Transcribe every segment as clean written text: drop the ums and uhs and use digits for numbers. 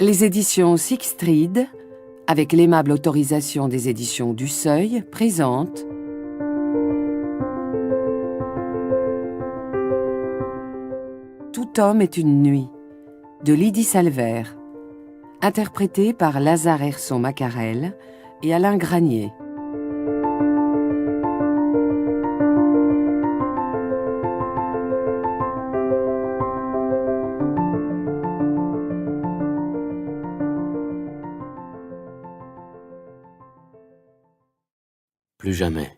Les éditions Sixtrid, avec l'aimable autorisation des éditions du Seuil, présentent Tout homme est une nuit, de Lydie Salvert, interprété par Lazare Herson-Macarel et Alain Granier. Plus jamais.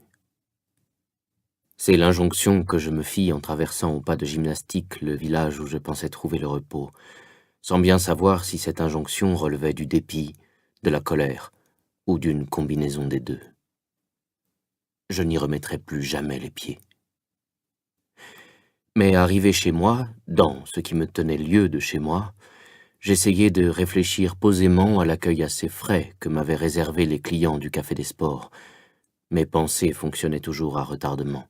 C'est l'injonction que je me fis en traversant au pas de gymnastique le village où je pensais trouver le repos, sans bien savoir si cette injonction relevait du dépit, de la colère ou d'une combinaison des deux. Je n'y remettrai plus jamais les pieds. Mais arrivé chez moi, dans ce qui me tenait lieu de chez moi, j'essayai de réfléchir posément à l'accueil assez frais que m'avaient réservé les clients du Café des Sports. Mes pensées fonctionnaient toujours à retardement.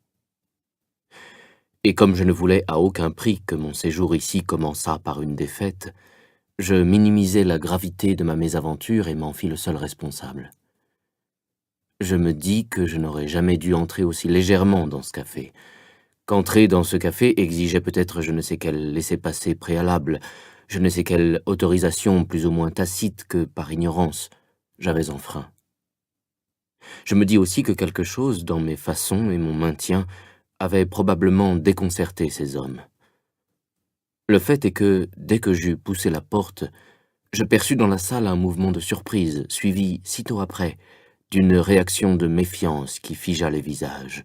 Et comme je ne voulais à aucun prix que mon séjour ici commençât par une défaite, je minimisai la gravité de ma mésaventure et m'en fis le seul responsable. Je me dis que je n'aurais jamais dû entrer aussi légèrement dans ce café, qu'entrer dans ce café exigeait peut-être je ne sais quel laissez-passer préalable, je ne sais quelle autorisation plus ou moins tacite que, par ignorance, j'avais enfreint. Je me dis aussi que quelque chose dans mes façons et mon maintien avait probablement déconcerté ces hommes. Le fait est que, dès que j'eus poussé la porte, je perçus dans la salle un mouvement de surprise, suivi, sitôt après, d'une réaction de méfiance qui figea les visages.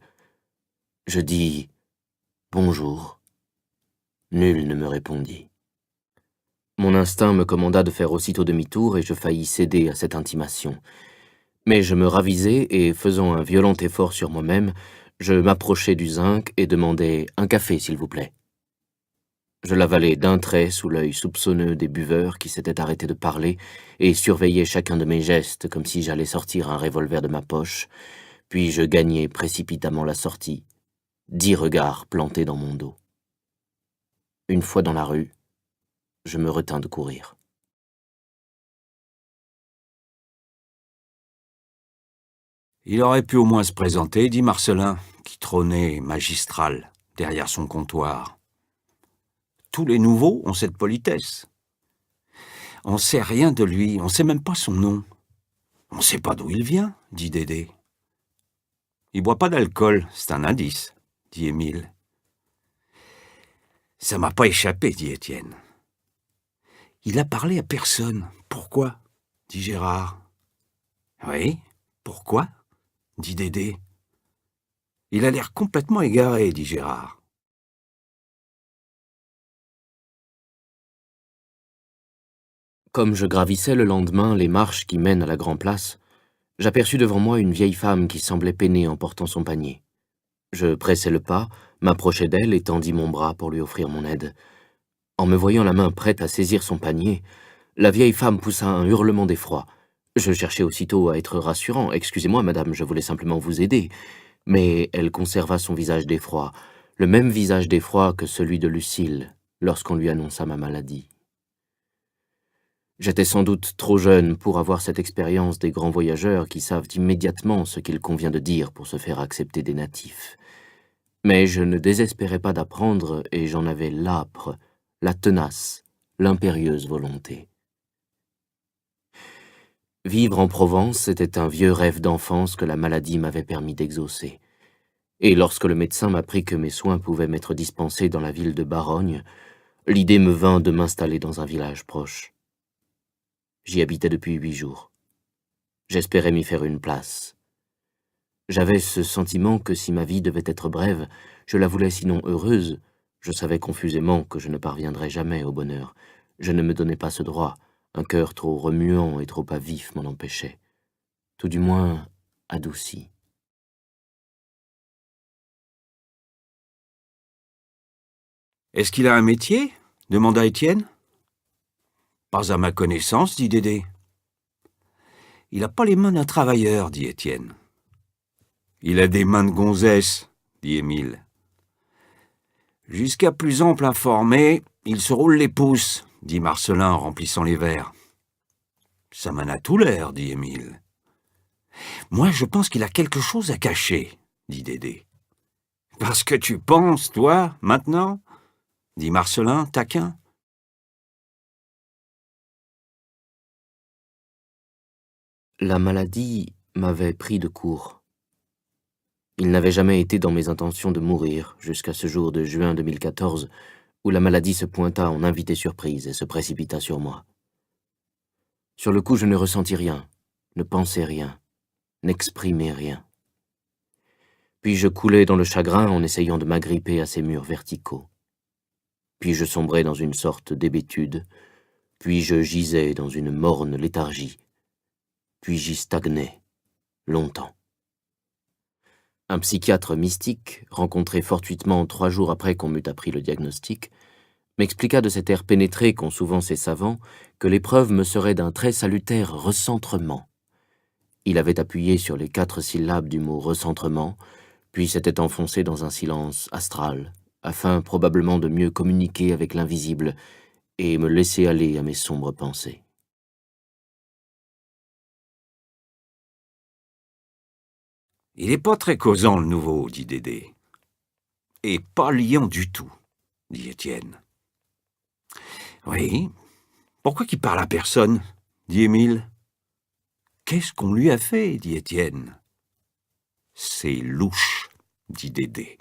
Je dis « Bonjour ». Nul ne me répondit. Mon instinct me commanda de faire aussitôt demi-tour et je faillis céder à cette intimation. Mais je me ravisai et, faisant un violent effort sur moi-même, je m'approchai du zinc et demandai « Un café, s'il vous plaît ». Je l'avalai d'un trait sous l'œil soupçonneux des buveurs qui s'étaient arrêtés de parler et surveillai chacun de mes gestes comme si j'allais sortir un revolver de ma poche, puis je gagnai précipitamment la sortie, 10 regards plantés dans mon dos. Une fois dans la rue, je me retins de courir. Il aurait pu au moins se présenter, dit Marcelin, qui trônait magistral derrière son comptoir. Tous les nouveaux ont cette politesse. On sait rien de lui, on sait même pas son nom. On sait pas d'où il vient, dit Dédé. Il boit pas d'alcool, c'est un indice, dit Émile. Ça m'a pas échappé, dit Étienne. Il a parlé à personne. Pourquoi, dit Gérard. Oui, pourquoi, dit Dédé. Il a l'air complètement égaré, dit Gérard. Comme je gravissais le lendemain les marches qui mènent à la Grand-Place, j'aperçus devant moi une vieille femme qui semblait peiner en portant son panier. Je pressai le pas, m'approchai d'elle et tendis mon bras pour lui offrir mon aide. En me voyant la main prête à saisir son panier, la vieille femme poussa un hurlement d'effroi. Je cherchai aussitôt à être rassurant. « Excusez-moi, madame, je voulais simplement vous aider. » Mais elle conserva son visage d'effroi, le même visage d'effroi que celui de Lucille, lorsqu'on lui annonça ma maladie. J'étais sans doute trop jeune pour avoir cette expérience des grands voyageurs qui savent immédiatement ce qu'il convient de dire pour se faire accepter des natifs. Mais je ne désespérais pas d'apprendre et j'en avais l'âpre, la tenace, l'impérieuse volonté. Vivre en Provence, c'était un vieux rêve d'enfance que la maladie m'avait permis d'exaucer. Et lorsque le médecin m'apprit que mes soins pouvaient m'être dispensés dans la ville de Barogne, l'idée me vint de m'installer dans un village proche. J'y habitais depuis 8 jours. J'espérais m'y faire une place. J'avais ce sentiment que si ma vie devait être brève, je la voulais sinon heureuse. Je savais confusément que je ne parviendrais jamais au bonheur. Je ne me donnais pas ce droit. Un cœur trop remuant et trop à vif m'en empêchait. Tout du moins adouci. « Est-ce qu'il a un métier » demanda Étienne. « Pas à ma connaissance, dit Dédé. »« Il n'a pas les mains d'un travailleur, dit Étienne. »« Il a des mains de gonzesse, dit Émile. »« Jusqu'à plus ample informé, il se roule les pouces, dit Marcelin en remplissant les verres. Ça m'en a tout l'air, dit Émile. Moi, je pense qu'il a quelque chose à cacher, dit Dédé. Parce que tu penses, toi, maintenant, dit Marcelin, taquin. La maladie m'avait pris de court. Il n'avait jamais été dans mes intentions de mourir jusqu'à ce jour de juin 2014 où la maladie se pointa en invité surprise et se précipita sur moi. Sur le coup, je ne ressentis rien, ne pensais rien, n'exprimais rien. Puis je coulais dans le chagrin en essayant de m'agripper à ces murs verticaux. Puis je sombrais dans une sorte d'hébétude, puis je gisais dans une morne léthargie, puis j'y stagnais, longtemps. Un psychiatre mystique, rencontré fortuitement 3 jours après qu'on m'eut appris le diagnostic, m'expliqua de cet air pénétré qu'ont souvent ces savants que l'épreuve me serait d'un très salutaire recentrement. Il avait appuyé sur les 4 syllabes du mot recentrement, puis s'était enfoncé dans un silence astral, afin probablement de mieux communiquer avec l'invisible et me laisser aller à mes sombres pensées. Il est pas très causant, le nouveau, dit Dédé. Et pas liant du tout, dit Étienne. Oui, pourquoi qu'il parle à personne, dit Émile. Qu'est-ce qu'on lui a fait, dit Étienne. C'est louche, dit Dédé.